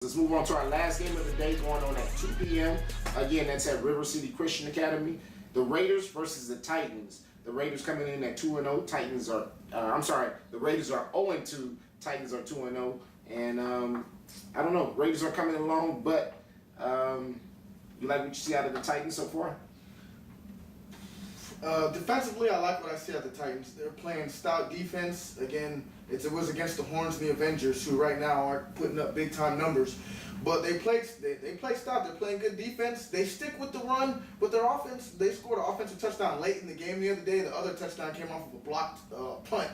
Let's move on to our last game of the day, going on at 2 p.m. Again, that's at River City Christian Academy. The Raiders versus the Titans. The Raiders coming in at 2-0. Titans are, the Raiders are 0-2. Titans are 2-0. And I don't know, Raiders are coming along, but you like what you see out of the Titans so far? Defensively, I like what I see at the Titans. They're playing stout defense. Again, it was against the Horns and the Avengers, who right now aren't putting up big-time numbers. But they play stout. They're playing good defense. They stick with the run, with their offense. They scored an offensive touchdown late in the game the other day. The other touchdown came off of a blocked punt.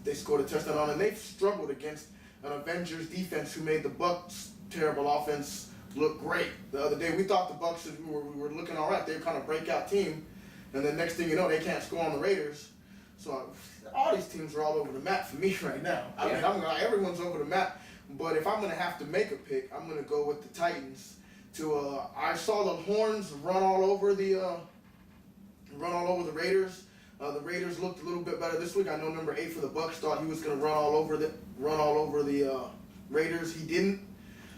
They scored a touchdown on, and they've struggled against an Avengers defense who made the Bucs' terrible offense look great the other day. We thought the Bucs we were looking all right. They were kind of breakout team. And then next thing you know, they can't score on the Raiders. So all these teams are all over the map for me right now. I mean, everyone's over the map. But if I'm going to have to make a pick, I'm going to go with the Titans. I saw the Horns run all over the Raiders. The Raiders looked a little bit better this week. I know number 8 for the Bucs thought he was going to run all over the Raiders. He didn't.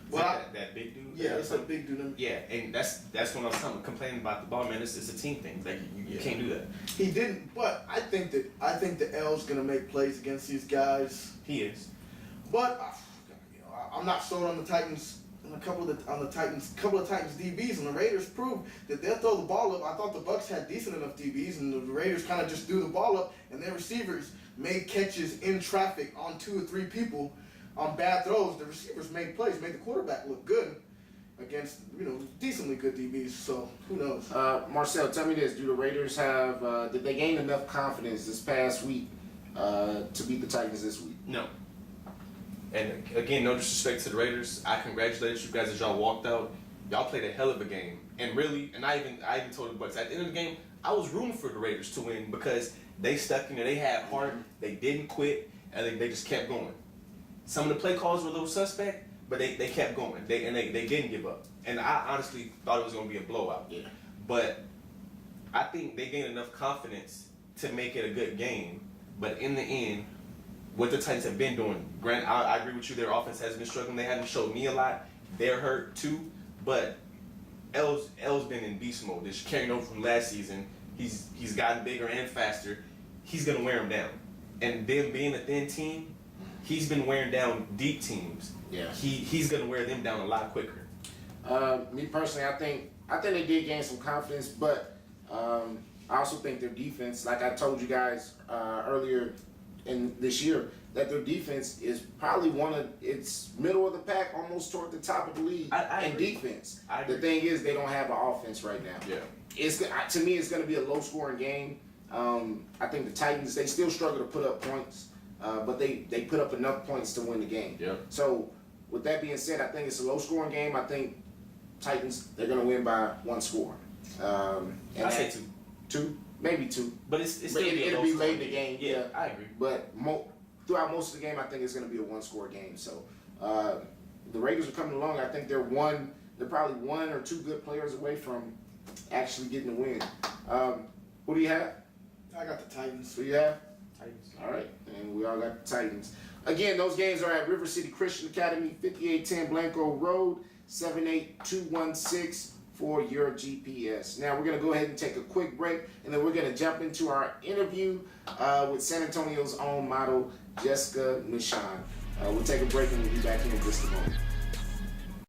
Well, that big dude. Yeah, it's a big dude. Yeah, and that's when I was complaining about the ball, man. It's a team thing. Like you can't do that. He didn't, but I think the L's gonna make plays against these guys. He is. But I'm not sold on the Titans. A couple of Titans DBs, and the Raiders proved that they'll throw the ball up. I thought the Bucs had decent enough DBs, and the Raiders kind of just threw the ball up, and their receivers made catches in traffic on 2 or 3 people. On bad throws, the receivers made plays, made the quarterback look good against, decently good DBs. So who knows? Marcel, tell me this: do the Raiders have? Did they gain enough confidence this past week to beat the Titans this week? No. And again, no disrespect to the Raiders. I congratulate you guys as y'all walked out. Y'all played a hell of a game, and really, and I even told the Bucs at the end of the game, I was rooting for the Raiders to win because they stuck. They had heart. They didn't quit, and they just kept going. Some of the play calls were a little suspect, but they kept going. They didn't give up. And I honestly thought it was going to be a blowout. Yeah. But I think they gained enough confidence to make it a good game. But in the end, what the Titans have been doing, granted, I agree with you, their offense has been struggling. They haven't showed me a lot. They're hurt too. But L's been in beast mode. Just carrying over from last season. He's gotten bigger and faster. He's going to wear them down. And them being a thin team, he's been wearing down deep teams. Yeah. He's gonna wear them down a lot quicker. Me personally, I think they did gain some confidence, but I also think their defense, like I told you guys earlier in this year, that their defense is probably it's middle of the pack, almost toward the top of the league in defense. The thing is, they don't have an offense right now. Yeah. To me, it's going to be a low-scoring game. I think the Titans, they still struggle to put up points. But they put up enough points to win the game. Yeah. So with that being said, I think it's a low-scoring game. I think Titans, they're going to win by 1 score. I say 2. 2? Maybe 2. But it'll be late in the game. Yeah, I agree. But throughout most of the game, I think it's going to be a 1-score game. So the Raiders are coming along. I think they're probably 1 or 2 good players away from actually getting the win. Who do you have? I got the Titans. Who do you have? Titans. All right, and we all got the Titans. Again, those games are at River City Christian Academy, 5810 Blanco Road, 78216 for your GPS. Now, we're going to go ahead and take a quick break, and then we're going to jump into our interview with San Antonio's own model, Jessica Michon. We'll take a break, and we'll be back in just a moment.